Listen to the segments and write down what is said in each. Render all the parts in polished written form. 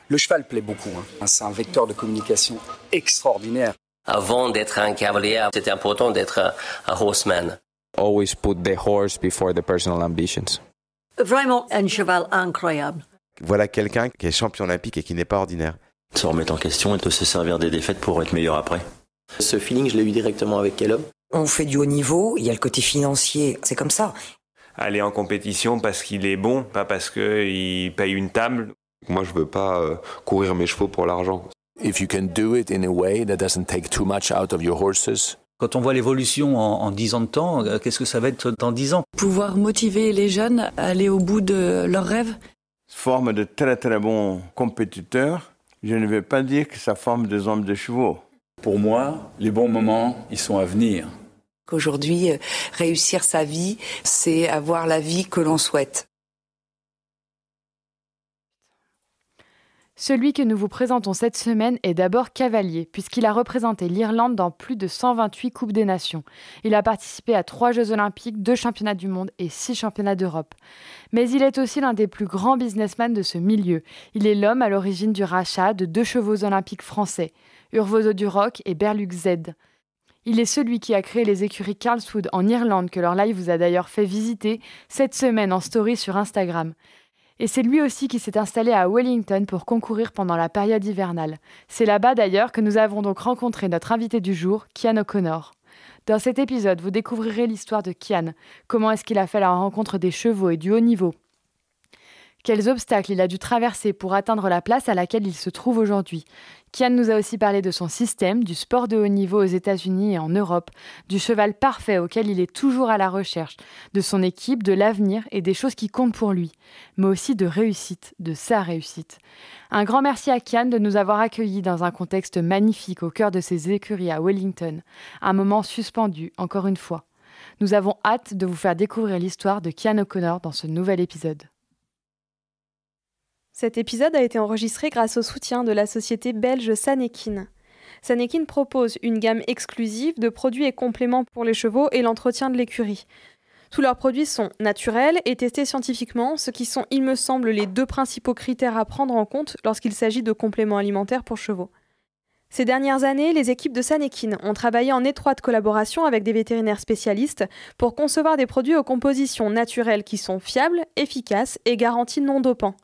Le cheval plaît beaucoup, hein. C'est un vecteur de communication extraordinaire. Avant d'être un cavalier, c'était important d'être un horseman. Always put the horse before the personal ambitions. Vraiment un cheval incroyable. Voilà quelqu'un qui est champion olympique et qui n'est pas ordinaire. Se remettre en question et de se servir des défaites pour être meilleur après. Ce feeling, je l'ai eu directement avec Caleb. On fait du haut niveau, il y a le côté financier, c'est comme ça. Aller en compétition parce qu'il est bon, pas parce qu'il paye une table. Moi, je veux pas courir mes chevaux pour l'argent. If you can do it in a way that doesn't take too much out of your horses. Quand on voit l'évolution en 10 ans de temps, qu'est-ce que ça va être dans 10 ans ? Pouvoir motiver les jeunes à aller au bout de leurs rêves. Forme de très très bons compétiteurs. Je ne vais pas dire que ça forme des hommes de chevaux. Pour moi, les bons moments, ils sont à venir. Qu'aujourd'hui, réussir sa vie, c'est avoir la vie que l'on souhaite. Celui que nous vous présentons cette semaine est d'abord cavalier, puisqu'il a représenté l'Irlande dans plus de 128 Coupes des Nations. Il a participé à 3 Jeux Olympiques, 2 Championnats du Monde et 6 Championnats d'Europe. Mais il est aussi l'un des plus grands businessmen de ce milieu. Il est l'homme à l'origine du rachat de 2 chevaux olympiques français, Urvoso du Roc et Berlux Z. Il est celui qui a créé les écuries Karlswood en Irlande, que leur live vous a d'ailleurs fait visiter cette semaine en story sur Instagram. Et c'est lui aussi qui s'est installé à Wellington pour concourir pendant la période hivernale. C'est là-bas d'ailleurs que nous avons donc rencontré notre invité du jour, Cian O'Connor. Dans cet épisode, vous découvrirez l'histoire de Cian. Comment est-ce qu'il a fait la rencontre des chevaux et du haut niveau ? Quels obstacles il a dû traverser pour atteindre la place à laquelle il se trouve aujourd'hui. Cian nous a aussi parlé de son système, du sport de haut niveau aux États-Unis et en Europe, du cheval parfait auquel il est toujours à la recherche, de son équipe, de l'avenir et des choses qui comptent pour lui, mais aussi de réussite, de sa réussite. Un grand merci à Cian de nous avoir accueillis dans un contexte magnifique au cœur de ses écuries à Wellington, un moment suspendu, encore une fois. Nous avons hâte de vous faire découvrir l'histoire de Cian O'Connor dans ce nouvel épisode. Cet épisode a été enregistré grâce au soutien de la société belge Sanekin. Sanekin propose une gamme exclusive de produits et compléments pour les chevaux et l'entretien de l'écurie. Tous leurs produits sont naturels et testés scientifiquement, ce qui sont, il me semble, les 2 principaux critères à prendre en compte lorsqu'il s'agit de compléments alimentaires pour chevaux. Ces dernières années, les équipes de Sanekin ont travaillé en étroite collaboration avec des vétérinaires spécialistes pour concevoir des produits aux compositions naturelles qui sont fiables, efficaces et garanties non dopants.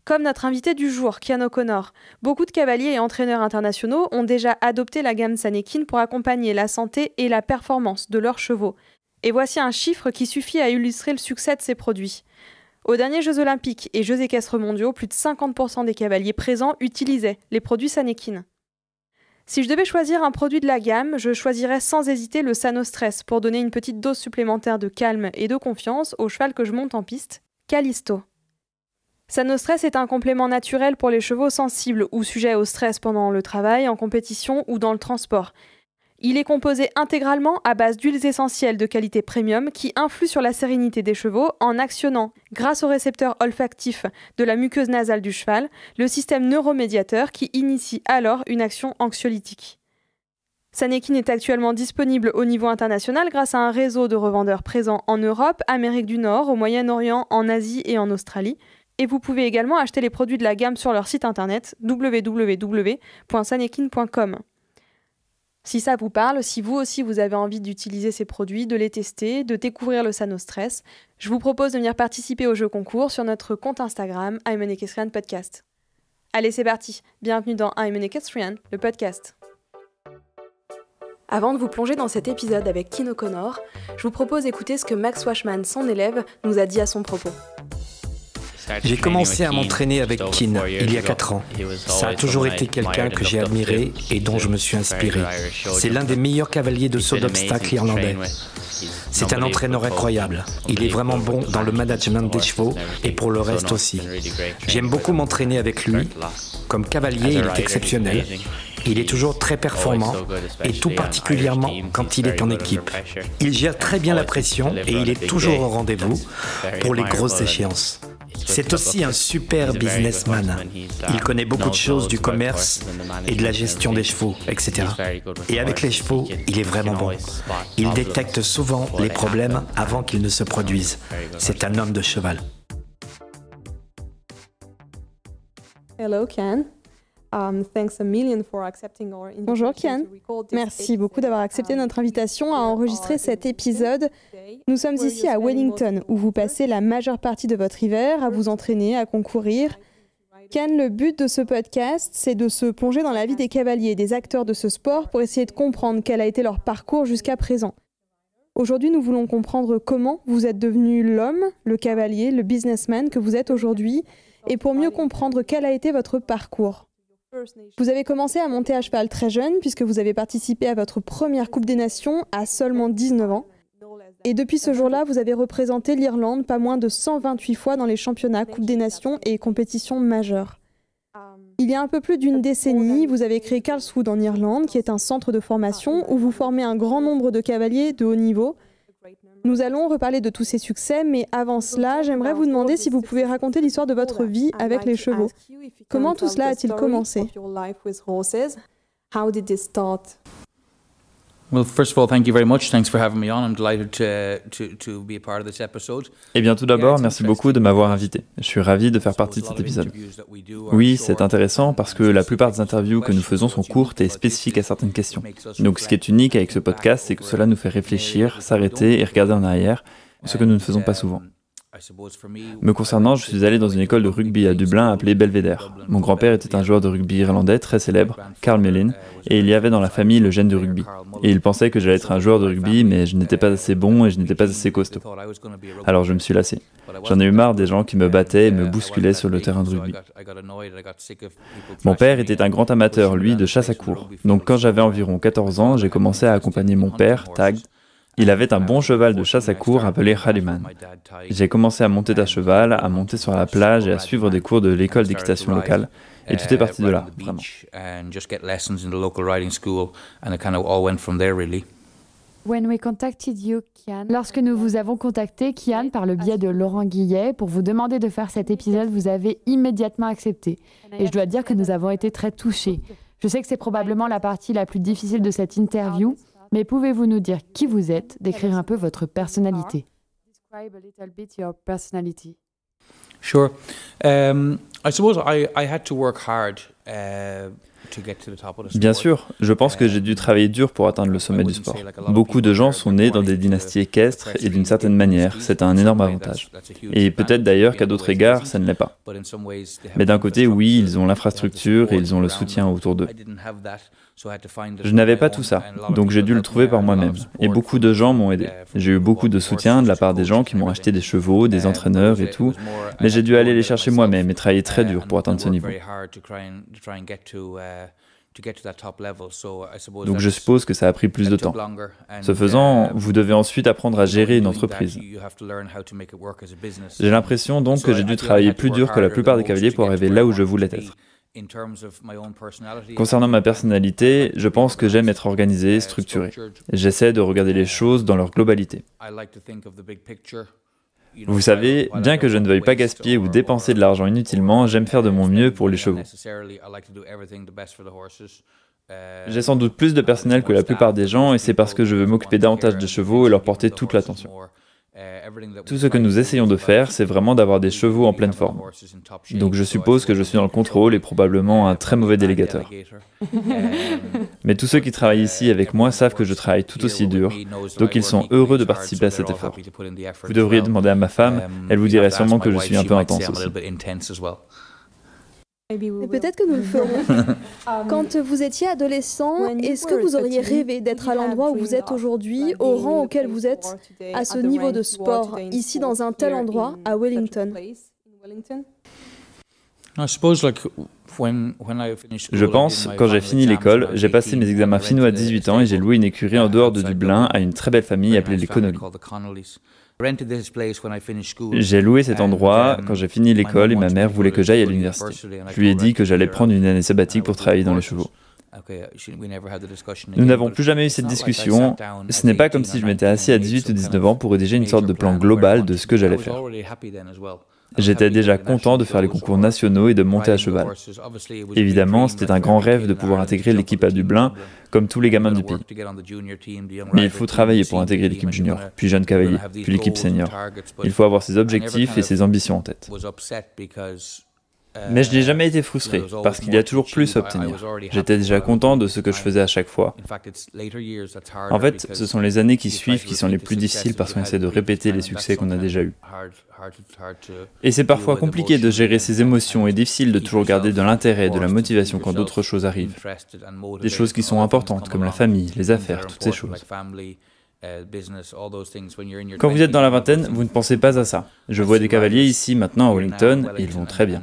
Comme notre invité du jour, Cian O'Connor, beaucoup de cavaliers et entraîneurs internationaux ont déjà adopté la gamme Sanekin pour accompagner la santé et la performance de leurs chevaux. Et voici un chiffre qui suffit à illustrer le succès de ces produits. Aux derniers Jeux Olympiques et Jeux équestres mondiaux, plus de 50% des cavaliers présents utilisaient les produits Sanekin. Si je devais choisir un produit de la gamme, je choisirais sans hésiter le Sanostress pour donner une petite dose supplémentaire de calme et de confiance au cheval que je monte en piste, Callisto. Sanostress est un complément naturel pour les chevaux sensibles ou sujets au stress pendant le travail, en compétition ou dans le transport. Il est composé intégralement à base d'huiles essentielles de qualité premium qui influent sur la sérénité des chevaux en actionnant, grâce au récepteur olfactif de la muqueuse nasale du cheval, le système neuromédiateur qui initie alors une action anxiolytique. Sanekin est actuellement disponible au niveau international grâce à un réseau de revendeurs présents en Europe, Amérique du Nord, au Moyen-Orient, en Asie et en Australie. Et vous pouvez également acheter les produits de la gamme sur leur site internet www.sanekin.com. Si ça vous parle, si vous aussi vous avez envie d'utiliser ces produits, de les tester, de découvrir le Sanostress, je vous propose de venir participer au jeu concours sur notre compte Instagram I'm an Equestrian Podcast. Allez, c'est parti. Bienvenue dans I'm an Equestrian, le podcast. Avant de vous plonger dans cet épisode avec Cian O'Connor, je vous propose d'écouter ce que Max Washman, son élève, nous a dit à son propos. J'ai commencé à m'entraîner avec Cian il y a 4 ans. Ça a toujours été quelqu'un que j'ai admiré et dont je me suis inspiré. C'est l'un des meilleurs cavaliers de saut d'obstacle irlandais. C'est un entraîneur incroyable. Il est vraiment bon dans le management des chevaux et pour le reste aussi. J'aime beaucoup m'entraîner avec lui. Comme cavalier, il est exceptionnel. Il est toujours très performant et tout particulièrement quand il est en équipe. Il gère très bien la pression et il est toujours au rendez-vous pour les grosses échéances. C'est aussi un super businessman. Il connaît beaucoup de choses du commerce et de la gestion des chevaux, etc. Et avec les chevaux, il est vraiment bon. Il détecte souvent les problèmes avant qu'ils ne se produisent. C'est un homme de cheval. Hello Ken. Bonjour Ken, merci beaucoup d'avoir accepté notre invitation à enregistrer cet épisode. Nous sommes ici à Wellington, où vous passez la majeure partie de votre hiver à vous entraîner, à concourir. Ken, le but de ce podcast, c'est de se plonger dans la vie des cavaliers, des acteurs de ce sport, pour essayer de comprendre quel a été leur parcours jusqu'à présent. Aujourd'hui, nous voulons comprendre comment vous êtes devenu l'homme, le cavalier, le businessman que vous êtes aujourd'hui, et pour mieux comprendre quel a été votre parcours. Vous avez commencé à monter à cheval très jeune puisque vous avez participé à votre première Coupe des Nations à seulement 19 ans. Et depuis ce jour-là, vous avez représenté l'Irlande pas moins de 128 fois dans les championnats, Coupe des Nations et compétitions majeures. Il y a un peu plus d'une décennie, vous avez créé Karlswood en Irlande, qui est un centre de formation où vous formez un grand nombre de cavaliers de haut niveau. Nous allons reparler de tous ces succès, mais avant cela, j'aimerais vous demander si vous pouvez raconter l'histoire de votre vie avec les chevaux. Comment tout cela a-t-il commencé? Eh bien, tout d'abord, merci beaucoup de m'avoir invité. Je suis ravi de faire partie de cet épisode. Oui, c'est intéressant parce que la plupart des interviews que nous faisons sont courtes et spécifiques à certaines questions. Donc, ce qui est unique avec ce podcast, c'est que cela nous fait réfléchir, s'arrêter et regarder en arrière, ce que nous ne faisons pas souvent. Me concernant, je suis allé dans une école de rugby à Dublin appelée Belvedere. Mon grand-père était un joueur de rugby irlandais très célèbre, Carl Mellin, et il y avait dans la famille le gène du rugby. Et il pensait que j'allais être un joueur de rugby, mais je n'étais pas assez bon et je n'étais pas assez costaud. Alors je me suis lassé. J'en ai eu marre des gens qui me battaient et me bousculaient sur le terrain de rugby. Mon père était un grand amateur, lui, de chasse à courre. Donc quand j'avais environ 14 ans, j'ai commencé à accompagner mon père, Tag. Il avait un bon cheval de chasse à courre appelé Harriman. J'ai commencé à monter à cheval, à monter sur la plage et à suivre des cours de l'école d'équitation locale. Et tout est parti de là, vraiment. Lorsque nous vous avons contacté, Kian, par le biais de Laurent Guillet, pour vous demander de faire cet épisode, vous avez immédiatement accepté. Et je dois dire que nous avons été très touchés. Je sais que c'est probablement la partie la plus difficile de cette interview, mais pouvez-vous nous dire qui vous êtes, décrire un peu votre personnalité? Describe a little bit your personality. Sure. I suppose I had to work hard to get to the top of the sport. Bien sûr, je pense que j'ai dû travailler dur pour atteindre le sommet du sport. Beaucoup de gens sont nés dans des dynasties équestres et d'une certaine manière, c'est un énorme avantage. Et peut-être d'ailleurs qu'à d'autres égards, ça ne l'est pas. Mais d'un côté, oui, ils ont l'infrastructure et ils ont le soutien autour d'eux. Je n'avais pas tout ça, donc j'ai dû le trouver par moi-même. Et beaucoup de gens m'ont aidé. J'ai eu beaucoup de soutien de la part des gens qui m'ont acheté des chevaux, des entraîneurs et tout, mais j'ai dû aller les chercher moi-même et travailler très dur pour atteindre ce niveau. Donc je suppose que ça a pris plus de temps. Ce faisant, vous devez ensuite apprendre à gérer une entreprise. J'ai l'impression donc que j'ai dû travailler plus dur que la plupart des cavaliers pour arriver là où je voulais être. Concernant ma personnalité, je pense que j'aime être organisé, structuré. J'essaie de regarder les choses dans leur globalité. Vous savez, bien que je ne veuille pas gaspiller ou dépenser de l'argent inutilement, j'aime faire de mon mieux pour les chevaux. J'ai sans doute plus de personnel que la plupart des gens et c'est parce que je veux m'occuper davantage des chevaux et leur porter toute l'attention. Tout ce que nous essayons de faire, c'est vraiment d'avoir des chevaux en pleine forme. Donc je suppose que je suis dans le contrôle et probablement un très mauvais délégateur. Mais tous ceux qui travaillent ici avec moi savent que je travaille tout aussi dur, donc ils sont heureux de participer à cet effort. Vous devriez demander à ma femme, elle vous dirait sûrement que je suis un peu intense aussi. Et peut-être que nous le ferons. Quand vous étiez adolescent, est-ce que vous auriez rêvé d'être à l'endroit où vous êtes aujourd'hui, au rang auquel vous êtes, à ce niveau de sport, ici dans un tel endroit, à Wellington? Je pense, quand j'ai fini l'école, j'ai passé mes examens finaux à 18 ans et j'ai loué une écurie en dehors de Dublin à une très belle famille appelée les Connolly. J'ai loué cet endroit quand j'ai fini l'école et ma mère voulait que j'aille à l'université. Je lui ai dit que j'allais prendre une année sabbatique pour travailler dans les chevaux. Nous n'avons plus jamais eu cette discussion. Ce n'est pas comme si je m'étais assis à 18 ou 19 ans pour rédiger une sorte de plan global de ce que j'allais faire. J'étais déjà content de faire les concours nationaux et de monter à cheval. Évidemment, c'était un grand rêve de pouvoir intégrer l'équipe à Dublin, comme tous les gamins du pays. Mais il faut travailler pour intégrer l'équipe junior, puis jeune cavalier, puis l'équipe senior. Il faut avoir ses objectifs et ses ambitions en tête. Mais je n'ai jamais été frustré, parce qu'il y a toujours plus à obtenir. J'étais déjà content de ce que je faisais à chaque fois. En fait, ce sont les années qui suivent qui sont les plus difficiles parce qu'on essaie de répéter les succès qu'on a déjà eus. Et c'est parfois compliqué de gérer ces émotions et difficile de toujours garder de l'intérêt et de la motivation quand d'autres choses arrivent. Des choses qui sont importantes, comme la famille, les affaires, toutes ces choses. Quand vous êtes dans la vingtaine, vous ne pensez pas à ça. Je vois des cavaliers ici maintenant à Wellington et ils vont très bien.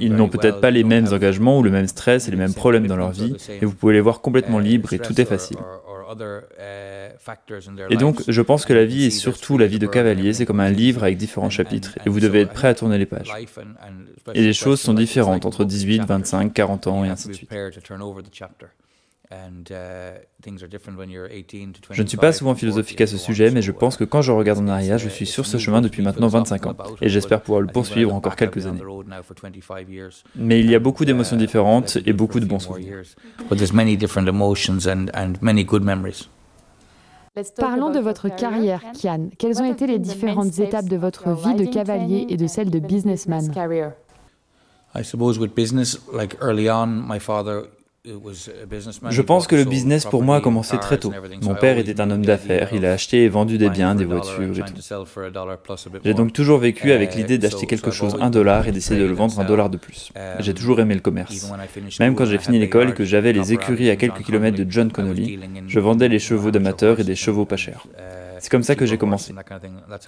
Ils n'ont peut-être pas les mêmes engagements ou le même stress et les mêmes problèmes dans leur vie, et vous pouvez les voir complètement libres et tout est facile. Et donc, je pense que la vie est surtout la vie de cavalier, c'est comme un livre avec différents chapitres, et vous devez être prêt à tourner les pages. Et les choses sont différentes entre 18, 25, 40 ans et ainsi de suite. Je ne suis pas souvent philosophique à ce sujet, mais je pense que quand je regarde en arrière, je suis sur ce chemin depuis maintenant 25 ans, et j'espère pouvoir le poursuivre encore quelques années. Mais il y a beaucoup d'émotions différentes et beaucoup de bons souvenirs. Parlons de votre carrière, Kian. Quelles ont été les différentes étapes de votre vie de cavalier et de celle de businessman? Je pense que le business pour moi a commencé très tôt. Mon père était un homme d'affaires, il a acheté et vendu des biens, des voitures et tout. J'ai donc toujours vécu avec l'idée d'acheter quelque chose $1 et d'essayer de le vendre $1 de plus. J'ai toujours aimé le commerce. Même quand j'ai fini l'école et que j'avais les écuries à quelques kilomètres de John Connolly, je vendais les chevaux d'amateurs et des chevaux pas chers. C'est comme ça que j'ai commencé.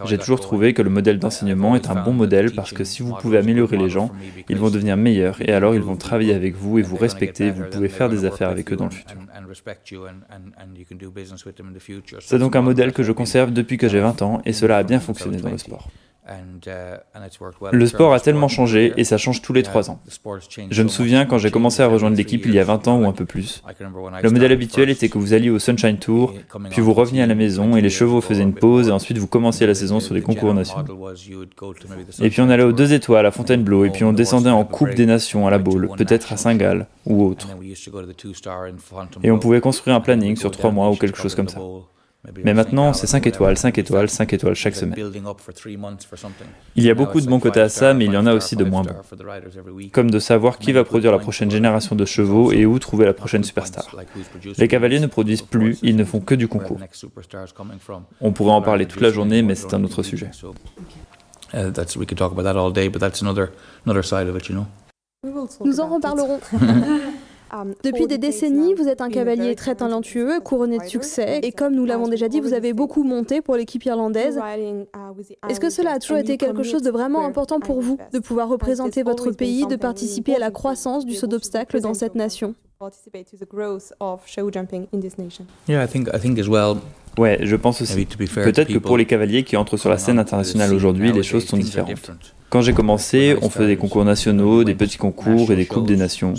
J'ai toujours trouvé que le modèle d'enseignement est un bon modèle parce que si vous pouvez améliorer les gens, ils vont devenir meilleurs et alors ils vont travailler avec vous et vous respecter, vous pouvez faire des affaires avec eux dans le futur. C'est donc un modèle que je conserve depuis que j'ai 20 ans et cela a bien fonctionné dans le sport. Le sport a tellement changé et ça change tous les 3 ans. Je me souviens quand j'ai commencé à rejoindre l'équipe il y a 20 ans ou un peu plus. Le modèle habituel était que vous alliez au Sunshine Tour, puis vous reveniez à la maison et les chevaux faisaient une pause et ensuite vous commenciez la saison sur les concours nationaux. Et puis on allait aux 2 étoiles à Fontainebleau et puis on descendait en Coupe des Nations à la Baule, peut-être à Saint-Gall ou autre. Et on pouvait construire un planning sur 3 mois ou quelque chose comme ça. Mais maintenant, c'est 5 étoiles, 5 étoiles, 5 étoiles chaque semaine. Il y a beaucoup de bons côtés à ça, mais il y en a aussi de moins bons. Comme de savoir qui va produire la prochaine génération de chevaux et où trouver la prochaine superstar. Les cavaliers ne produisent plus, ils ne font que du concours. On pourrait en parler toute la journée, mais c'est un autre sujet. Nous en reparlerons. Depuis des décennies, vous êtes un cavalier très talentueux, couronné de succès, et comme nous l'avons déjà dit, vous avez beaucoup monté pour l'équipe irlandaise. Est-ce que cela a toujours été quelque chose de vraiment important pour vous, de pouvoir représenter votre pays, de participer à la croissance du saut d'obstacle dans cette nation? Ouais, je pense aussi. Peut-être que pour les cavaliers qui entrent sur la scène internationale aujourd'hui, les choses sont différentes. Quand j'ai commencé, on faisait des concours nationaux, des petits concours et des coupes des nations.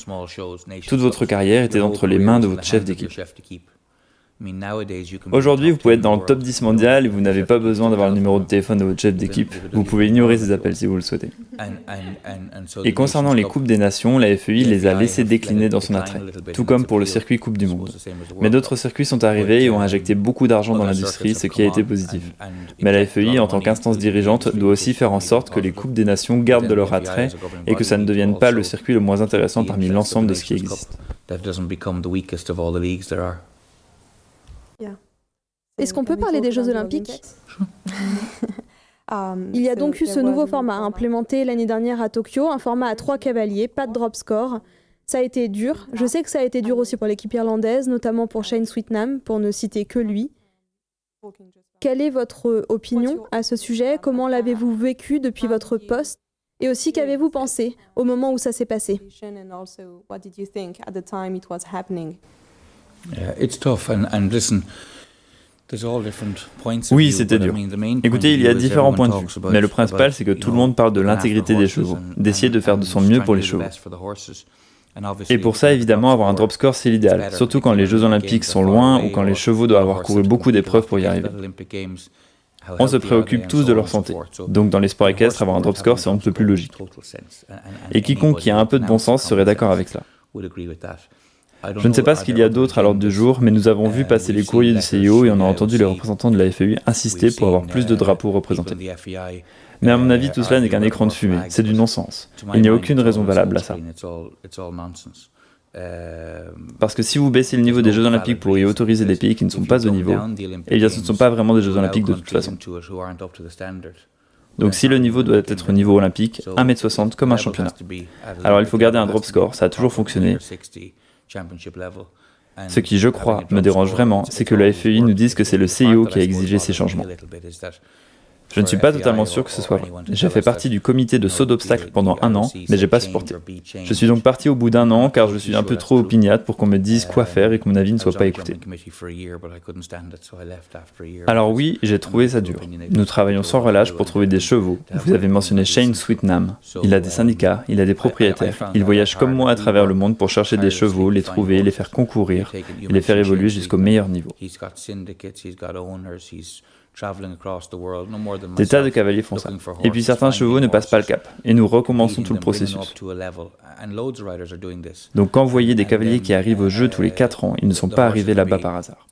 Toute votre carrière était entre les mains de votre chef d'équipe. Aujourd'hui, vous pouvez être dans le top 10 mondial et vous n'avez pas besoin d'avoir le numéro de téléphone de votre chef d'équipe. Vous pouvez ignorer ces appels si vous le souhaitez. Et concernant les Coupes des Nations, la FEI les a laissés décliner dans son attrait, tout comme pour le circuit Coupe du Monde. Mais d'autres circuits sont arrivés et ont injecté beaucoup d'argent dans l'industrie, ce qui a été positif. Mais la FEI, en tant qu'instance dirigeante, doit aussi faire en sorte que les Coupes des Nations gardent de leur attrait et que ça ne devienne pas le circuit le moins intéressant parmi l'ensemble de ce qui existe. Est-ce qu'on peut parler des Jeux Olympiques? Il y a donc eu ce nouveau format implémenté l'année dernière à Tokyo, un format à 3 cavaliers, pas de drop score. Ça a été dur. Je sais que ça a été dur aussi pour l'équipe irlandaise, notamment pour Shane Sweetnam, pour ne citer que lui. Quelle est votre opinion à ce sujet? Comment l'avez-vous vécu depuis votre poste? Et aussi, qu'avez-vous pensé au moment où ça s'est passé? Oui, c'était dur. Écoutez, il y a différents points de vue, mais le principal, c'est que tout le monde parle de l'intégrité des chevaux, d'essayer de faire de son mieux pour les chevaux. Et pour ça, évidemment, avoir un drop score, c'est l'idéal, surtout quand les Jeux Olympiques sont loin ou quand les chevaux doivent avoir couru beaucoup d'épreuves pour y arriver. On se préoccupe tous de leur santé, donc dans les sports équestres, avoir un drop score, c'est un peu plus logique. Et quiconque qui a un peu de bon sens serait d'accord avec cela. Je ne sais pas ce qu'il y a d'autre à l'ordre du jour, mais nous avons vu passer les courriers du CIO et on a entendu les représentants de la FEI insister pour avoir plus de drapeaux représentés. Mais à mon avis, tout cela n'est qu'un écran de fumée, c'est du non-sens. Il n'y a aucune raison valable à ça. Parce que si vous baissez le niveau des Jeux Olympiques pour y autoriser des pays qui ne sont pas au niveau, eh bien ce ne sont pas vraiment des Jeux Olympiques de toute façon. Donc si le niveau doit être au niveau olympique, 1m60 comme un championnat. Alors il faut garder un drop score, ça a toujours fonctionné. Ce qui, je crois, me dérange vraiment, c'est que la FEI nous dise que c'est le CIO qui a exigé ces changements. Je ne suis pas totalement sûr que ce soit vrai. J'ai fait partie du comité de saut d'obstacles pendant 1 an, mais j'ai pas supporté. Je suis donc parti au bout d'1 an car je suis un peu trop opiniâtre pour qu'on me dise quoi faire et que mon avis ne soit pas écouté. Alors oui, j'ai trouvé ça dur. Nous travaillons sans relâche pour trouver des chevaux. Vous avez mentionné Shane Sweetnam. Il a des syndicats, il a des propriétaires. Il voyage comme moi à travers le monde pour chercher des chevaux, les trouver, les faire concourir et les faire évoluer jusqu'au meilleur niveau. Des tas de cavaliers font ça. Et puis certains chevaux ne passent pas le cap. Et nous recommençons tout le processus. Donc quand vous voyez des cavaliers qui arrivent au jeu tous les 4 ans, ils ne sont pas arrivés là-bas par hasard.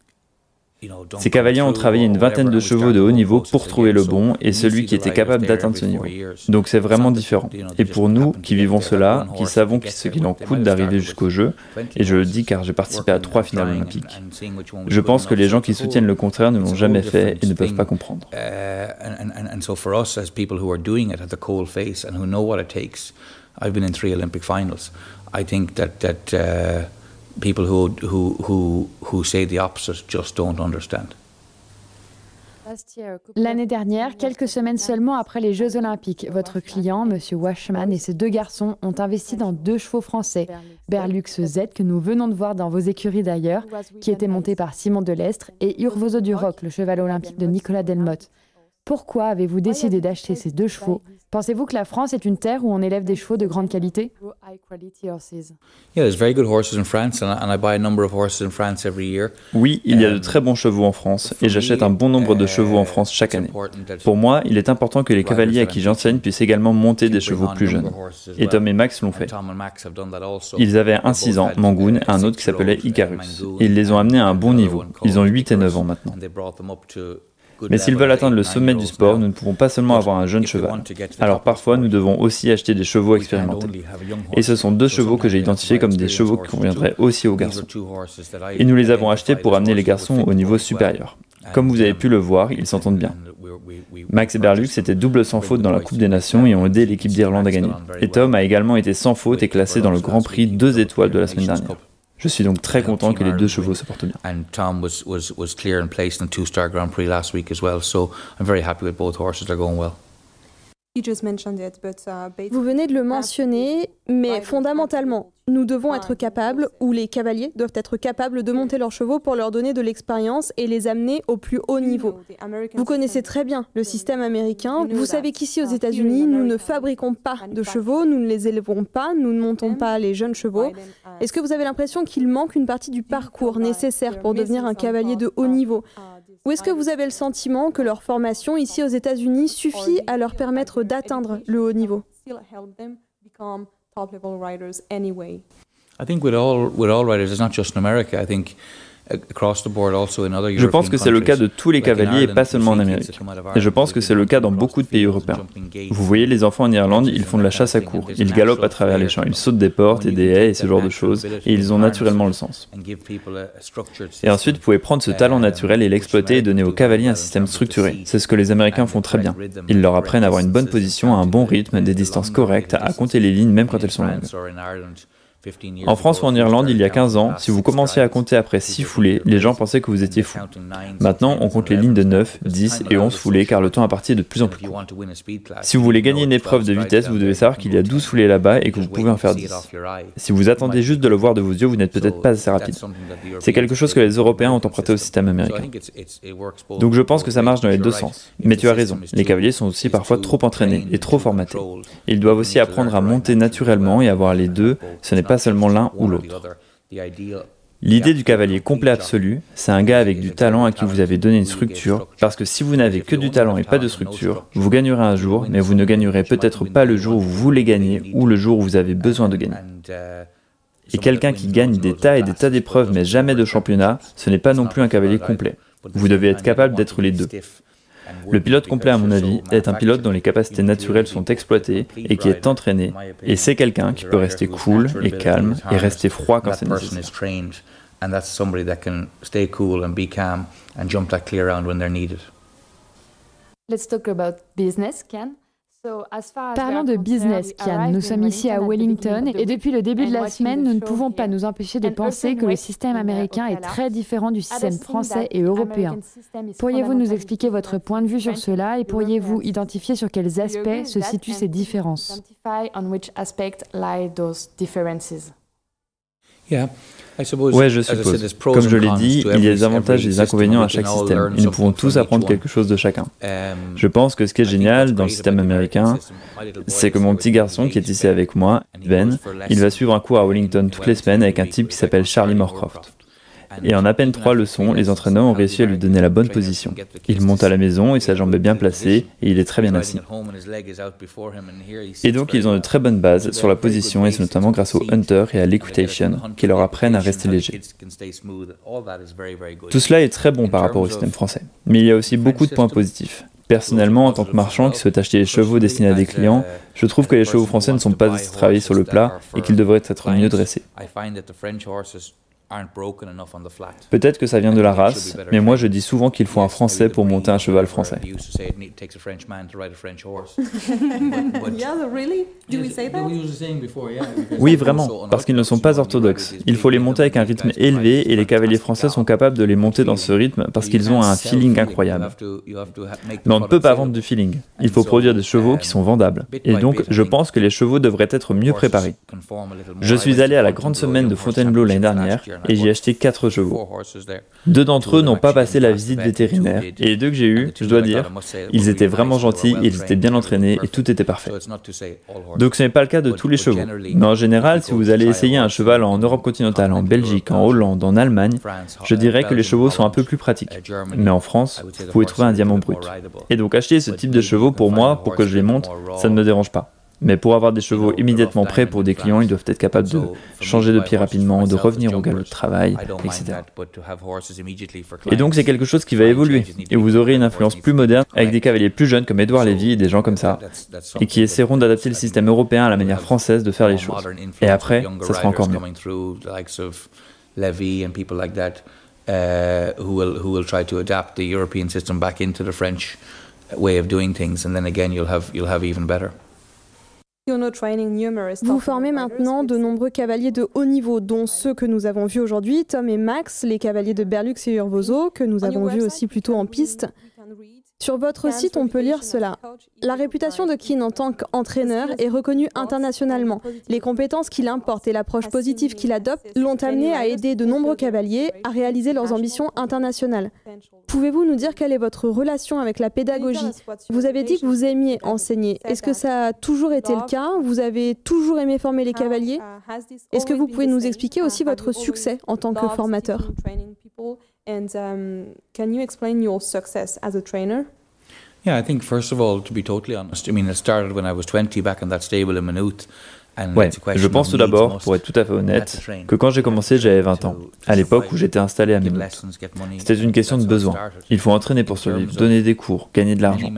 Ces cavaliers ont travaillé une vingtaine de chevaux de haut niveau pour trouver le bon et celui qui était capable d'atteindre ce niveau. Donc c'est vraiment différent. Et pour nous, qui vivons cela, qui savons ce qu'il en coûte d'arriver jusqu'au jeu, et je le dis car j'ai participé à 3 finales olympiques, je pense que les gens qui soutiennent le contraire ne l'ont jamais fait et ne peuvent pas comprendre. People who say the opposite just don't understand. L'année dernière, quelques semaines seulement après les Jeux Olympiques, votre client, M. Washman, et ses 2 garçons ont investi dans 2 chevaux français, Berlux Z, que nous venons de voir dans vos écuries d'ailleurs, qui était monté par Simon Delestre, et Urvoso du Roc, le cheval olympique de Nicolas Delmotte. Pourquoi avez-vous décidé d'acheter ces 2 chevaux? Pensez-vous que la France est une terre où on élève des chevaux de grande qualité? Oui, il y a de très bons chevaux en France et j'achète un bon nombre de chevaux en France chaque année. Pour moi, il est important que les cavaliers à qui j'enseigne puissent également monter des chevaux plus jeunes. Et Tom et Max l'ont fait. Ils avaient un 6 ans, Mangoon, et un autre qui s'appelait Icarus. Et ils les ont amenés à un bon niveau. Ils ont 8 et 9 ans maintenant. Mais s'ils veulent atteindre le sommet du sport, nous ne pouvons pas seulement avoir un jeune cheval. Alors parfois, nous devons aussi acheter des chevaux expérimentés. Et ce sont 2 chevaux que j'ai identifiés comme des chevaux qui conviendraient aussi aux garçons. Et nous les avons achetés pour amener les garçons au niveau supérieur. Comme vous avez pu le voir, ils s'entendent bien. Max et Berlux étaient double sans faute dans la Coupe des Nations et ont aidé l'équipe d'Irlande à gagner. Et Tom a également été sans faute et classé dans le Grand Prix 2 étoiles de la semaine dernière. Je suis donc très content que les 2 chevaux se portent bien. And Tom was clear and placed in 2-star Grand Prix last week as well, so I'm very happy with both horses. They're going well. Vous venez de le mentionner, mais fondamentalement, nous devons être capables, ou les cavaliers doivent être capables de monter leurs chevaux pour leur donner de l'expérience et les amener au plus haut niveau. Vous connaissez très bien le système américain. Vous savez qu'ici aux États-Unis, nous ne fabriquons pas de chevaux, nous ne les élevons pas, nous ne montons pas les jeunes chevaux. Est-ce que vous avez l'impression qu'il manque une partie du parcours nécessaire pour devenir un cavalier de haut niveau ? Ou est-ce que vous avez le sentiment que leur formation ici aux États-Unis suffit à leur permettre d'atteindre le haut niveau? I think with all riders, it's not just in America. I think across the board also in other European Je pense que c'est le cas de tous les cavaliers et pas seulement en Amérique. Et je pense que c'est le cas dans beaucoup de pays européens. Vous voyez les enfants en Irlande, ils font de la chasse à courre. Ils galopent à travers les champs, ils sautent des portes et des haies et ce genre de choses, et ils ont naturellement le sens. Et ensuite, vous pouvez prendre ce talent naturel et l'exploiter et donner aux cavaliers un système structuré. C'est ce que les Américains font très bien. Ils leur apprennent à avoir une bonne position, un bon rythme, des distances correctes, à compter les lignes même quand elles sont longues. En France ou en Irlande, il y a 15 ans, si vous commenciez à compter après 6 foulées, les gens pensaient que vous étiez fou. Maintenant, on compte les lignes de 9, 10 et 11 foulées car le temps imparti est de plus en plus court. Si vous voulez gagner une épreuve de vitesse, vous devez savoir qu'il y a 12 foulées là-bas et que vous pouvez en faire 10. Si vous attendez juste de le voir de vos yeux, vous n'êtes peut-être pas assez rapide. C'est quelque chose que les Européens ont emprunté au système américain. Donc je pense que ça marche dans les 2 sens. Mais tu as raison, les cavaliers sont aussi parfois trop entraînés et trop formatés. Ils doivent aussi apprendre à monter naturellement et avoir les deux, ce n'est pas seulement l'un ou l'autre. L'idée du cavalier complet absolu, c'est un gars avec du talent à qui vous avez donné une structure, parce que si vous n'avez que du talent et pas de structure, vous gagnerez un jour, mais vous ne gagnerez peut-être pas le jour où vous voulez gagner ou le jour où vous avez besoin de gagner. Et quelqu'un qui gagne des tas et des tas d'épreuves mais jamais de championnat, ce n'est pas non plus un cavalier complet. Vous devez être capable d'être les deux. Le pilote complet, à mon avis, est un pilote dont les capacités naturelles sont exploitées et qui est entraîné, et c'est quelqu'un qui peut rester cool et calme et rester froid quand c'est nécessaire. And that's somebody that can stay cool and be calm and jump that clear round when they're needed. Let's talk about business, Ken. Parlons de business, Kian. Nous sommes ici à Wellington et depuis le début de la semaine, nous ne pouvons pas nous empêcher de penser que le système américain est très différent du système français et européen. Pourriez-vous nous expliquer votre point de vue sur cela et pourriez-vous identifier sur quels aspects se situent ces différences? Ouais, je suppose. Comme je l'ai dit, il y a des avantages et des inconvénients à chaque système, et nous pouvons tous apprendre quelque chose de chacun. Je pense que ce qui est génial dans le système américain, c'est que mon petit garçon qui est ici avec moi, Ben, il va suivre un cours à Wellington toutes les semaines avec un type qui s'appelle Charlie Moorcroft. Et en à peine 3 leçons, les entraîneurs ont réussi à lui donner la bonne position. Il monte à la maison et sa jambe est bien placée et il est très bien assis. Et donc ils ont de très bonnes bases sur la position et c'est notamment grâce au Hunter et à l'Equitation qui leur apprennent à rester légers. Tout cela est très bon par rapport au système français. Mais il y a aussi beaucoup de points positifs. Personnellement, en tant que marchand qui souhaite acheter les chevaux destinés à des clients, je trouve que les chevaux français ne sont pas assez travaillés sur le plat et qu'ils devraient être mieux dressés. Peut-être que ça vient de la race, mais moi je dis souvent qu'il faut un Français pour monter un cheval français. Oui, vraiment, parce qu'ils ne sont pas orthodoxes. Il faut les monter avec un rythme élevé et les cavaliers français sont capables de les monter dans ce rythme parce qu'ils ont un feeling incroyable. Mais on ne peut pas vendre du feeling. Il faut produire des chevaux qui sont vendables. Et donc, je pense que les chevaux devraient être mieux préparés. Je suis allé à la grande semaine de Fontainebleau l'année dernière et j'ai acheté 4 chevaux. 2 d'entre eux n'ont pas passé la visite vétérinaire et les 2 que j'ai eus, je dois dire, ils étaient vraiment gentils, ils étaient bien entraînés et tout était parfait. Donc ce n'est pas le cas de tous les chevaux. Mais en général, si vous allez essayer un cheval en Europe continentale, en Belgique, en Hollande, en Allemagne, je dirais que les chevaux sont un peu plus pratiques. Mais en France, vous pouvez trouver un diamant brut. Et donc acheter ce type de chevaux pour moi, pour que je les monte, ça ne me dérange pas. Mais pour avoir des chevaux immédiatement prêts pour des clients, ils doivent être capables de changer de pied rapidement, de revenir au galop de travail, etc. Et donc c'est quelque chose qui va évoluer, et vous aurez une influence plus moderne avec des cavaliers plus jeunes comme Édouard Lévy et des gens comme ça, et qui essaieront d'adapter le système européen à la manière française de faire les choses. Et après, ça sera encore mieux. Who will try to adapt the European system back into the French way of doing things, and then again you'll have even better. Vous formez maintenant de nombreux cavaliers de haut niveau, dont ceux que nous avons vus aujourd'hui, Tom et Max, les cavaliers de Berlux et Urvoso, que nous avons vus aussi plutôt en piste. Sur votre site, on peut lire cela. La réputation de Keane en tant qu'entraîneur est reconnue internationalement. Les compétences qu'il importe et l'approche positive qu'il adopte l'ont amené à aider de nombreux cavaliers à réaliser leurs ambitions internationales. Pouvez-vous nous dire quelle est votre relation avec la pédagogie? Vous avez dit que vous aimiez enseigner. Est-ce que ça a toujours été le cas? Vous avez toujours aimé former les cavaliers? Est-ce que vous pouvez nous expliquer aussi votre succès en tant que formateur? Can you explain your success as a trainer? Yeah, I think first of all, to be totally honest, I mean, it started when I was 20 back in that stable in Maynooth. Ouais, je pense tout d'abord, pour être tout à fait honnête, que quand j'ai commencé, j'avais 20 ans, à l'époque où j'étais installé à Maynooth. C'était une question de besoin. Il faut entraîner pour survivre, donner des cours, gagner de l'argent.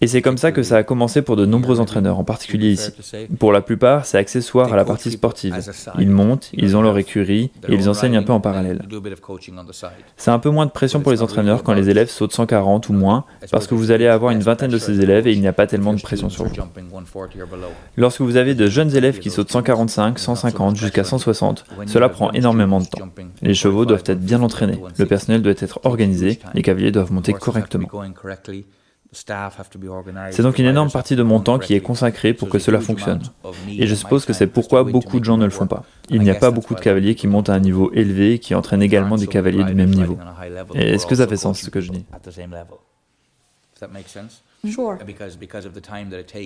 Et c'est comme ça que ça a commencé pour de nombreux entraîneurs, en particulier ici. Pour la plupart, c'est accessoire à la partie sportive. Ils montent, ils ont leur écurie et ils enseignent un peu en parallèle. C'est un peu moins de pression pour les entraîneurs quand les élèves sautent 140 ou moins, parce que vous allez avoir une vingtaine de ces élèves et il n'y a pas tellement de pression sur vous. Lorsque vous avez de jeunes élèves qui sautent 145, 150 jusqu'à 160, cela prend énormément de temps. Les chevaux doivent être bien entraînés, le personnel doit être organisé, les cavaliers doivent monter correctement. C'est donc une énorme partie de mon temps qui est consacrée pour que cela fonctionne. Et je suppose que c'est pourquoi beaucoup de gens ne le font pas. Il n'y a pas beaucoup de cavaliers qui montent à un niveau élevé et qui entraînent également des cavaliers du même niveau. Et est-ce que ça fait sens ce que je dis?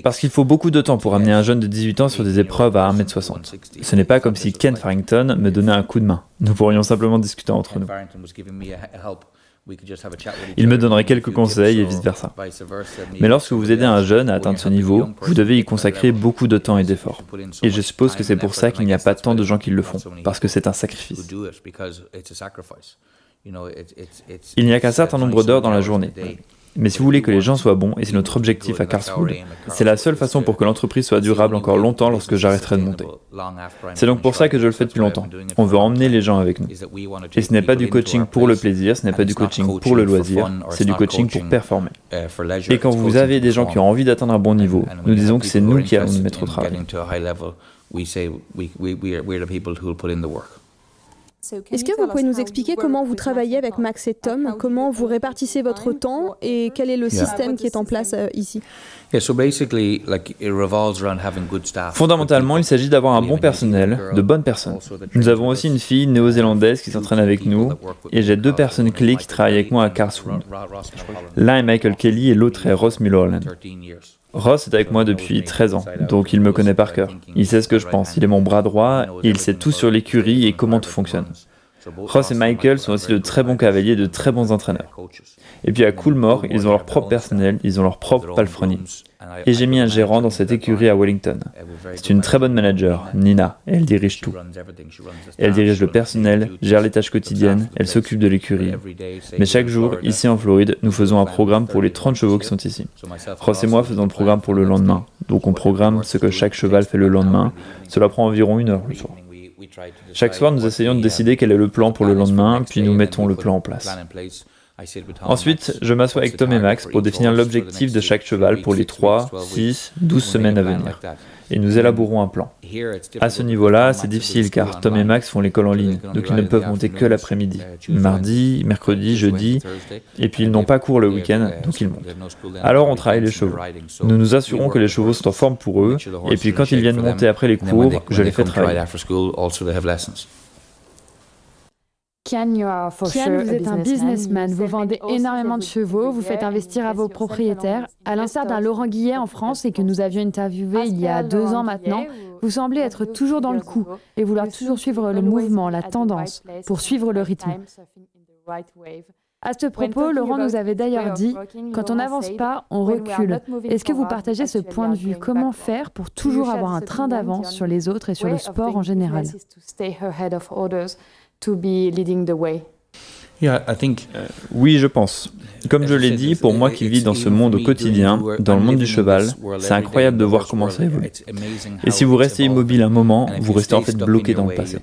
Parce qu'il faut beaucoup de temps pour amener un jeune de 18 ans sur des épreuves à 1m60. Ce n'est pas comme si Ken Farrington me donnait un coup de main. Nous pourrions simplement discuter entre nous. Il me donnerait quelques conseils et vice-versa. Mais lorsque vous aidez un jeune à atteindre ce niveau, vous devez y consacrer beaucoup de temps et d'efforts. Et je suppose que c'est pour ça qu'il n'y a pas tant de gens qui le font, parce que c'est un sacrifice. Il n'y a qu'un certain nombre d'heures dans la journée. Mais si vous voulez que les gens soient bons, et c'est notre objectif à Karlsruhe, c'est la seule façon pour que l'entreprise soit durable encore longtemps lorsque j'arrêterai de monter. C'est donc pour ça que je le fais depuis longtemps. On veut emmener les gens avec nous. Et ce n'est pas du coaching pour le plaisir, ce n'est pas du coaching pour le loisir, c'est du coaching pour performer. Et quand vous avez des gens qui ont envie d'atteindre un bon niveau, nous disons que c'est nous qui allons nous mettre au travail. Est-ce que vous pouvez nous expliquer comment vous travaillez avec Max et Tom, comment vous répartissez votre temps et quel est le système qui est en place ici? Fondamentalement, il s'agit d'avoir un bon personnel, de bonnes personnes. Nous avons aussi une fille néo-zélandaise qui s'entraîne avec nous et j'ai 2 personnes clés qui travaillent avec moi à Karlsruhe. L'un est Michael Kelly et l'autre est Ross Mulholland. Ross est avec moi depuis 13 ans, donc il me connaît par cœur. Il sait ce que je pense, il est mon bras droit et il sait tout sur l'écurie et comment tout fonctionne. Ross et Michael sont aussi de très bons cavaliers et de très bons entraîneurs. Et puis à Coolmore, ils ont leur propre personnel, ils ont leur propre palefrenier. Et j'ai mis un gérant dans cette écurie à Wellington. C'est une très bonne manager, Nina, et elle dirige tout. Elle dirige le personnel, gère les tâches quotidiennes, elle s'occupe de l'écurie. Mais chaque jour, ici en Floride, nous faisons un programme pour les 30 chevaux qui sont ici. Ross et moi faisons le programme pour le lendemain. Donc on programme ce que chaque cheval fait le lendemain. Cela prend environ 1 heure le soir. Chaque soir, nous essayons de décider quel est le plan pour le lendemain, puis nous mettons le plan en place. Ensuite, je m'assois avec Tom et Max pour définir l'objectif de chaque cheval pour les 3, 6, 12 semaines à venir. Et nous élaborons un plan. À ce niveau-là, c'est difficile car Tom et Max font l'école en ligne, donc ils ne peuvent monter que l'après-midi. Mardi, mercredi, jeudi, et puis ils n'ont pas cours le week-end, donc ils montent. Alors on travaille les chevaux. Nous nous assurons que les chevaux sont en forme pour eux, et puis quand ils viennent monter après les cours, je les fais travailler. Kian, vous êtes un businessman, vous vendez énormément de chevaux, vous faites investir à vos propriétaires. À l'instar d'un Laurent Guillet en France et que nous avions interviewé il y a 2 ans maintenant, vous semblez être toujours dans le coup et vouloir toujours suivre le mouvement, la tendance, pour suivre le rythme. À ce propos, Laurent nous avait d'ailleurs dit, quand on n'avance pas, on recule. Est-ce que vous partagez ce point de vue? Comment faire pour toujours avoir un train d'avance sur les autres et sur le sport en général? Oui, je pense. Comme je l'ai dit, pour moi qui vis dans ce monde au quotidien, dans le monde du cheval, c'est incroyable de voir comment ça évolue. Et si vous restez immobile un moment, vous restez en fait bloqué dans le passé.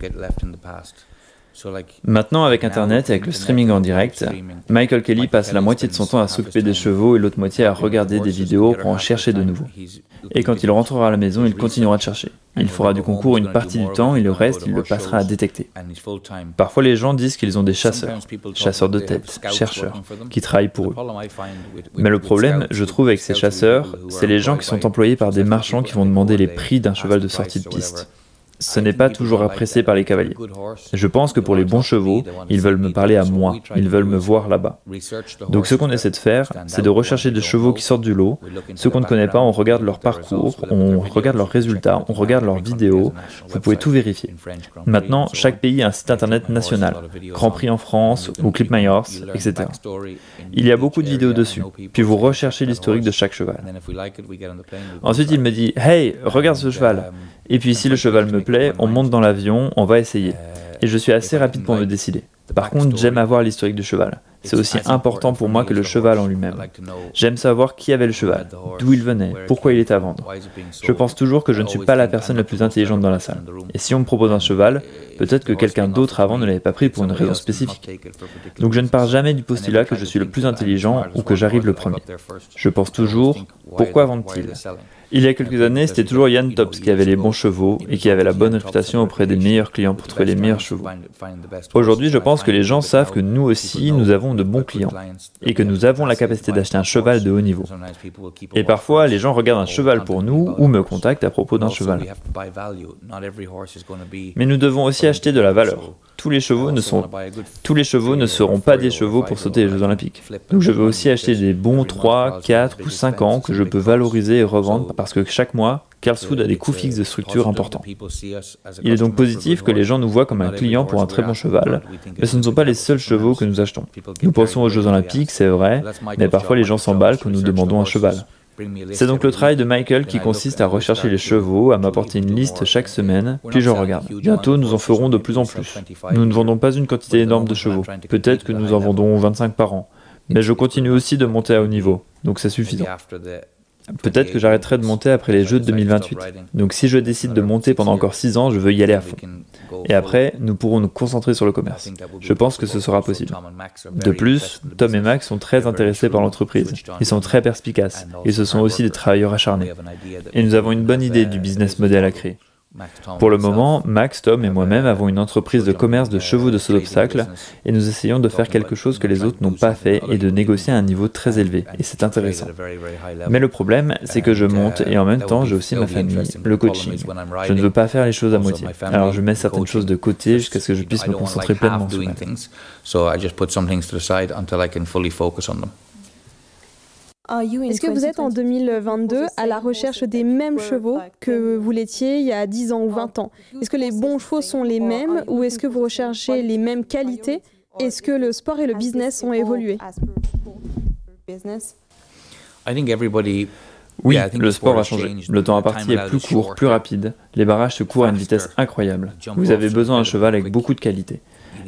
Maintenant, avec Internet et avec le streaming en direct, Michael Kelly passe la moitié de son temps à s'occuper des chevaux et l'autre moitié à regarder des vidéos pour en chercher de nouveaux. Et quand il rentrera à la maison, il continuera de chercher. Il fera du concours une partie du temps et le reste, il le passera à détecter. Parfois, les gens disent qu'ils ont des chasseurs de tête, chercheurs, qui travaillent pour eux. Mais le problème, je trouve, avec ces chasseurs, c'est les gens qui sont employés par des marchands qui vont demander les prix d'un cheval de sortie de piste. Ce n'est pas toujours apprécié par les cavaliers. Je pense que pour les bons chevaux, ils veulent me parler à moi, ils veulent me voir là-bas. Donc ce qu'on essaie de faire, c'est de rechercher des chevaux qui sortent du lot. Ceux qu'on ne connaît pas, on regarde leur parcours, on regarde leurs résultats, on regarde leurs vidéos, vous pouvez tout vérifier. Maintenant, chaque pays a un site internet national, Grand Prix en France ou Clip My Horse, etc. Il y a beaucoup de vidéos dessus, puis vous recherchez l'historique de chaque cheval. Ensuite, il me dit « Hey, regarde ce cheval !» Et puis si le cheval me plaît, on monte dans l'avion, on va essayer. Et je suis assez rapide pour me décider. Par contre, j'aime avoir l'historique du cheval. C'est aussi important pour moi que le cheval en lui-même. J'aime savoir qui avait le cheval, d'où il venait, pourquoi il était à vendre. Je pense toujours que je ne suis pas la personne la plus intelligente dans la salle. Et si on me propose un cheval, peut-être que quelqu'un d'autre avant ne l'avait pas pris pour une raison spécifique. Donc je ne pars jamais du postulat que je suis le plus intelligent ou que j'arrive le premier. Je pense toujours, pourquoi vendent-ils ? Il y a quelques années, c'était toujours Jan Tops qui avait les bons chevaux et qui avait la bonne réputation auprès des meilleurs clients pour trouver les meilleurs chevaux. Aujourd'hui, je pense que les gens savent que nous aussi, nous avons de bons clients et que nous avons la capacité d'acheter un cheval de haut niveau. Et parfois, les gens regardent un cheval pour nous ou me contactent à propos d'un cheval. Mais nous devons aussi acheter de la valeur. Tous les chevaux ne seront pas des chevaux pour sauter les Jeux Olympiques. Donc je veux aussi acheter des bons 3, 4 ou 5 ans que je peux valoriser et revendre parce que chaque mois, Karlsruhe a des coûts fixes de structure importants. Il est donc positif que les gens nous voient comme un client pour un très bon cheval, mais ce ne sont pas les seuls chevaux que nous achetons. Nous pensons aux Jeux Olympiques, c'est vrai, mais parfois les gens s'emballent quand nous demandons un cheval. C'est donc le travail de Michael qui consiste à rechercher les chevaux, à m'apporter une liste chaque semaine, puis je regarde. Bientôt, nous en ferons de plus en plus. Nous ne vendons pas une quantité énorme de chevaux. Peut-être que nous en vendons 25 par an. Mais je continue aussi de monter à haut niveau, donc c'est suffisant. Peut-être que j'arrêterai de monter après les Jeux de 2028. Donc si je décide de monter pendant encore 6 ans, je veux y aller à fond. Et après, nous pourrons nous concentrer sur le commerce. Je pense que ce sera possible. De plus, Tom et Max sont très intéressés par l'entreprise. Ils sont très perspicaces et ce sont aussi des travailleurs acharnés. Et nous avons une bonne idée du business model à créer. Pour le moment, Max, Tom et moi-même avons une entreprise de commerce de chevaux de saut d'obstacle et nous essayons de faire quelque chose que les autres n'ont pas fait et de négocier à un niveau très élevé. Et c'est intéressant. Mais le problème, c'est que je monte et en même temps, j'ai aussi ma famille, le coaching. Je ne veux pas faire les choses à moitié. Alors je mets certaines choses de côté jusqu'à ce que je puisse me concentrer pleinement sur elles. Est-ce que vous êtes en 2022 à la recherche des mêmes chevaux que vous l'étiez il y a 10 ans ou 20 ans? Est-ce que les bons chevaux sont les mêmes ou est-ce que vous recherchez les mêmes qualités? Est-ce que le sport et le business ont évolué? Oui, le sport a changé. Le temps imparti est plus court, plus rapide. Les barrages se courent à une vitesse incroyable. Vous avez besoin d'un cheval avec beaucoup de qualité.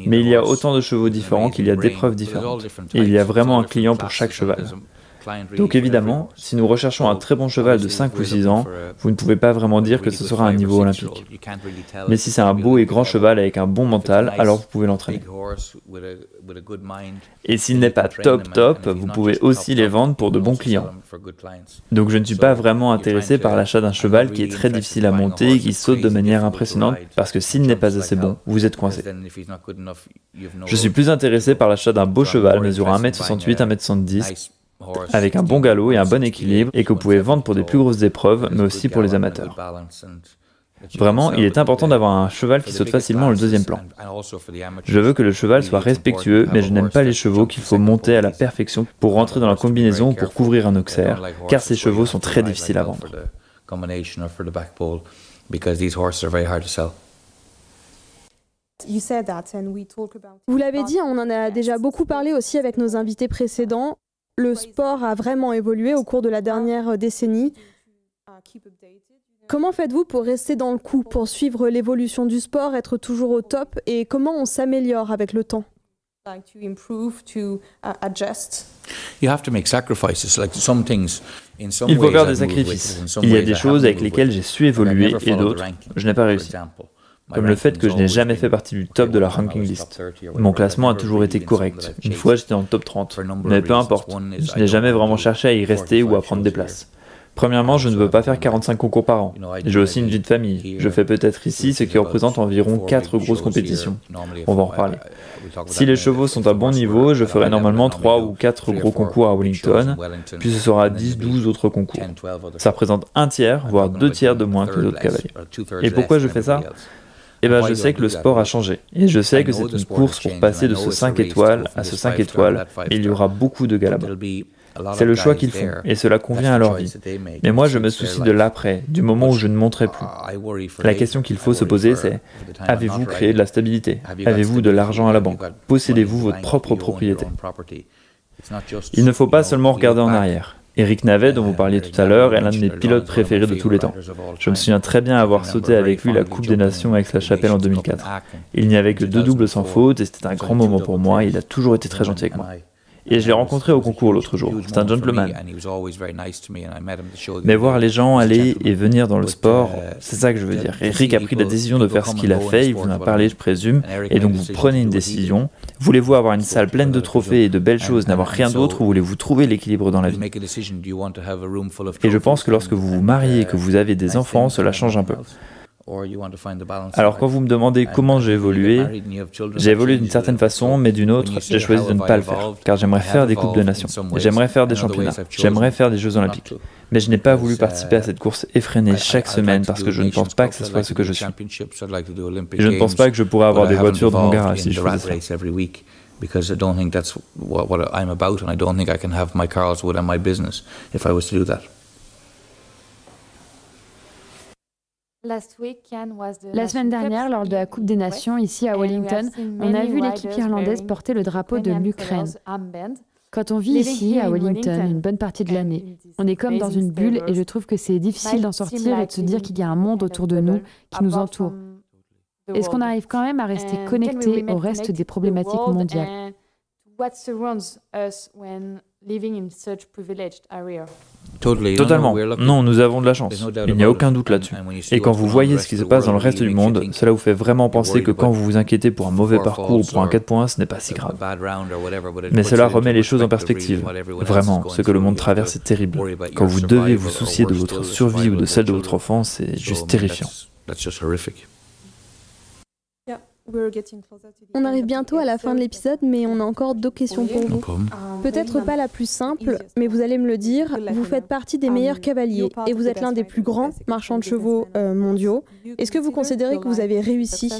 Mais il y a autant de chevaux différents qu'il y a d'épreuves différentes. Et il y a vraiment un client pour chaque cheval. Donc évidemment, si nous recherchons un très bon cheval de 5 ou 6 ans, vous ne pouvez pas vraiment dire que ce sera un niveau olympique. Mais si c'est un beau et grand cheval avec un bon mental, alors vous pouvez l'entraîner. Et s'il n'est pas top, vous pouvez aussi les vendre pour de bons clients. Donc je ne suis pas vraiment intéressé par l'achat d'un cheval qui est très difficile à monter et qui saute de manière impressionnante, parce que s'il n'est pas assez bon, vous êtes coincé. Je suis plus intéressé par l'achat d'un beau cheval mesurant 1m68, 1m70, avec un bon galop et un bon équilibre, et que vous pouvez vendre pour des plus grosses épreuves, mais aussi pour les amateurs. Vraiment, il est important d'avoir un cheval qui saute facilement le deuxième plan. Je veux que le cheval soit respectueux, mais je n'aime pas les chevaux qu'il faut monter à la perfection pour rentrer dans la combinaison ou pour couvrir un auxerre, car ces chevaux sont très difficiles à vendre. Vous l'avez dit, on en a déjà beaucoup parlé aussi avec nos invités précédents. Le sport a vraiment évolué au cours de la dernière décennie. Comment faites-vous pour rester dans le coup, pour suivre l'évolution du sport, être toujours au top, et comment on s'améliore avec le temps? Il faut faire des sacrifices. Il y a des choses avec lesquelles j'ai su évoluer et d'autres, je n'ai pas réussi. Comme le fait que je n'ai jamais fait partie du top de la ranking list. Mon classement a toujours été correct. Une fois, j'étais en top 30. Mais peu importe, je n'ai jamais vraiment cherché à y rester ou à prendre des places. Premièrement, je ne veux pas faire 45 concours par an. J'ai aussi une vie de famille. Je fais peut-être ici ce qui représente environ 4 grosses compétitions. On va en reparler. Si les chevaux sont à bon niveau, je ferai normalement 3 ou 4 gros concours à Wellington, puis ce sera 10-12 autres concours. Ça représente un tiers, voire 2 tiers de moins que les autres cavaliers. Et pourquoi je fais ça ? Eh bien, je sais que le sport a changé. Et je sais que c'est une course pour passer de ce 5 étoiles à ce 5 étoiles, et il y aura beaucoup de gars là-bas. C'est le choix qu'ils font, et cela convient à leur vie. Mais moi, je me soucie de l'après, du moment où je ne monterai plus. La question qu'il faut se poser, c'est: avez-vous créé de la stabilité? Avez-vous de l'argent à la banque? Possédez-vous votre propre propriété? Il ne faut pas seulement regarder en arrière. Eric Navet, dont vous parliez tout à l'heure, est l'un de mes pilotes préférés de tous les temps. Je me souviens très bien avoir sauté avec lui la Coupe des Nations à Aix-la-Chapelle en 2004. Il n'y avait que 2 doubles sans faute, et c'était un grand moment pour moi, et il a toujours été très gentil avec moi. Et je l'ai rencontré au concours l'autre jour. C'est un gentleman. Mais voir les gens aller et venir dans le sport, c'est ça que je veux dire. Eric a pris la décision de faire ce qu'il a fait, il vous en a parlé, je présume, et donc vous prenez une décision. Voulez-vous avoir une salle pleine de trophées et de belles choses, n'avoir rien d'autre, ou voulez-vous trouver l'équilibre dans la vie? Et je pense que lorsque vous vous mariez et que vous avez des enfants, cela change un peu. Alors quand vous me demandez comment j'ai évolué d'une certaine façon, mais d'une autre, j'ai choisi de ne pas le faire, car j'aimerais faire des Coupes de Nations, j'aimerais faire des championnats, j'aimerais faire des Jeux Olympiques. Mais je n'ai pas voulu participer à cette course effrénée chaque semaine parce que je ne pense pas que ce soit ce que je suis. Et je ne pense pas que je pourrais avoir des voitures dans mon garage si je faisais ça. Because I don't think that's what I'm about, and I don't think I can have my cars within my business if I was to do that. La semaine dernière, lors de la Coupe des Nations, ici à Wellington, on a vu l'équipe irlandaise porter le drapeau de l'Ukraine. Quand on vit ici, à Wellington, une bonne partie de l'année, on est comme dans une bulle et je trouve que c'est difficile d'en sortir et de se dire qu'il y a un monde autour de nous qui nous entoure. Est-ce qu'on arrive quand même à rester connecté au reste des problématiques mondiales? What surrounds us when living in such privileged area? Totalement. Non, nous avons de la chance. Il n'y a aucun doute là-dessus. Et quand vous voyez ce qui se passe dans le reste du monde, cela vous fait vraiment penser que quand vous vous inquiétez pour un mauvais parcours ou pour un 4 points, ce n'est pas si grave. Mais cela remet les choses en perspective. Vraiment, ce que le monde traverse est terrible. Quand vous devez vous soucier de votre survie ou de celle de votre enfant, c'est juste terrifiant. On arrive bientôt à la fin de l'épisode, mais on a encore 2 questions pour vous. Peut-être pas la plus simple, mais vous allez me le dire, vous faites partie des meilleurs cavaliers et vous êtes l'un des plus grands marchands de chevaux mondiaux. Est-ce que vous considérez que vous avez réussi?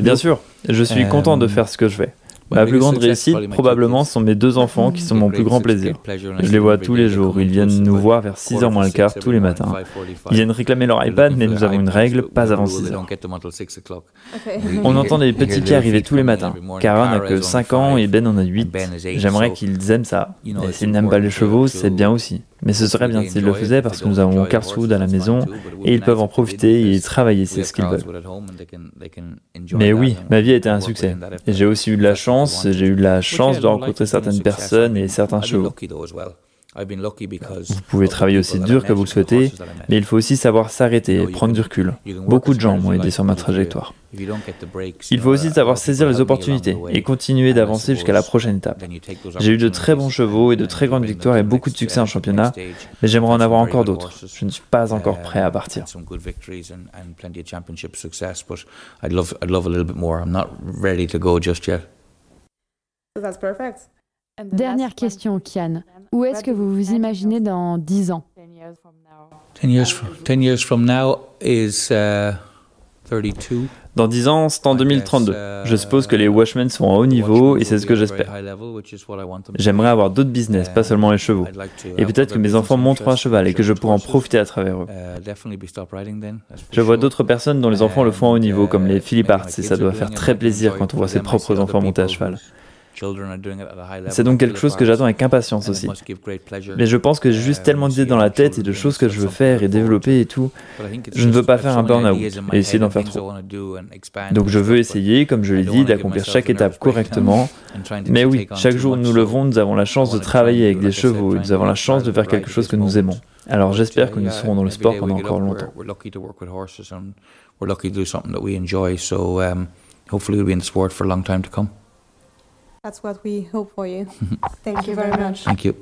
Bien sûr, je suis content de faire ce que je fais. Ma plus grande réussite, probablement, sont mes 2 enfants qui sont mon plus grand plaisir. Je les vois tous les jours. Ils viennent nous voir vers 6h moins le quart tous les matins. Ils viennent réclamer leur iPad, mais nous avons une règle, pas avant 6h. On entend des petits pieds arriver tous les matins. Kara n'a que 5 ans et Ben en a 8. J'aimerais qu'ils aiment ça. Et s'ils n'aiment pas les chevaux, c'est bien aussi. Mais ce serait bien s'ils le faisaient parce que nous avons Karlsruhe à la maison et ils peuvent en profiter et travailler, c'est ce qu'ils veulent. Mais oui, ma vie a été un succès. Et j'ai aussi eu de la chance, de rencontrer certaines personnes et certains chevaux. Vous pouvez travailler aussi dur que vous le souhaitez, mais il faut aussi savoir s'arrêter et prendre du recul. Beaucoup de gens m'ont aidé sur ma trajectoire. Il faut aussi savoir saisir les opportunités et continuer d'avancer jusqu'à la prochaine étape. J'ai eu de très bons chevaux et de très grandes victoires et beaucoup de succès en championnat, mais j'aimerais en avoir encore d'autres. Je ne suis pas encore prêt à partir. Dernière question, Kian. Où est-ce que vous vous imaginez dans 10 ans? 10 years from now is 32. Dans 10 ans, c'est en 2032. Je suppose que les Washmen sont à haut niveau et c'est ce que j'espère. J'aimerais avoir d'autres business, pas seulement les chevaux. Et peut-être que mes enfants monteront un cheval et que je pourrai en profiter à travers eux. Je vois d'autres personnes dont les enfants le font à haut niveau, comme les Philip Arts, et ça doit faire très plaisir quand on voit ses propres enfants monter à cheval. C'est donc quelque chose que j'attends avec impatience aussi. Mais je pense que j'ai juste tellement d'idées dans la tête et de choses que je veux faire et développer et tout. Je ne veux pas faire un burn-out et essayer d'en faire trop. Donc je veux essayer, comme je l'ai dit, d'accomplir chaque étape correctement. Mais oui, chaque jour où nous levons, nous avons la chance de travailler avec des chevaux et nous avons la chance de faire quelque chose que nous aimons. Alors j'espère que nous serons dans le sport pendant encore longtemps. That's what we hope for you. Thank you very much. Thank you.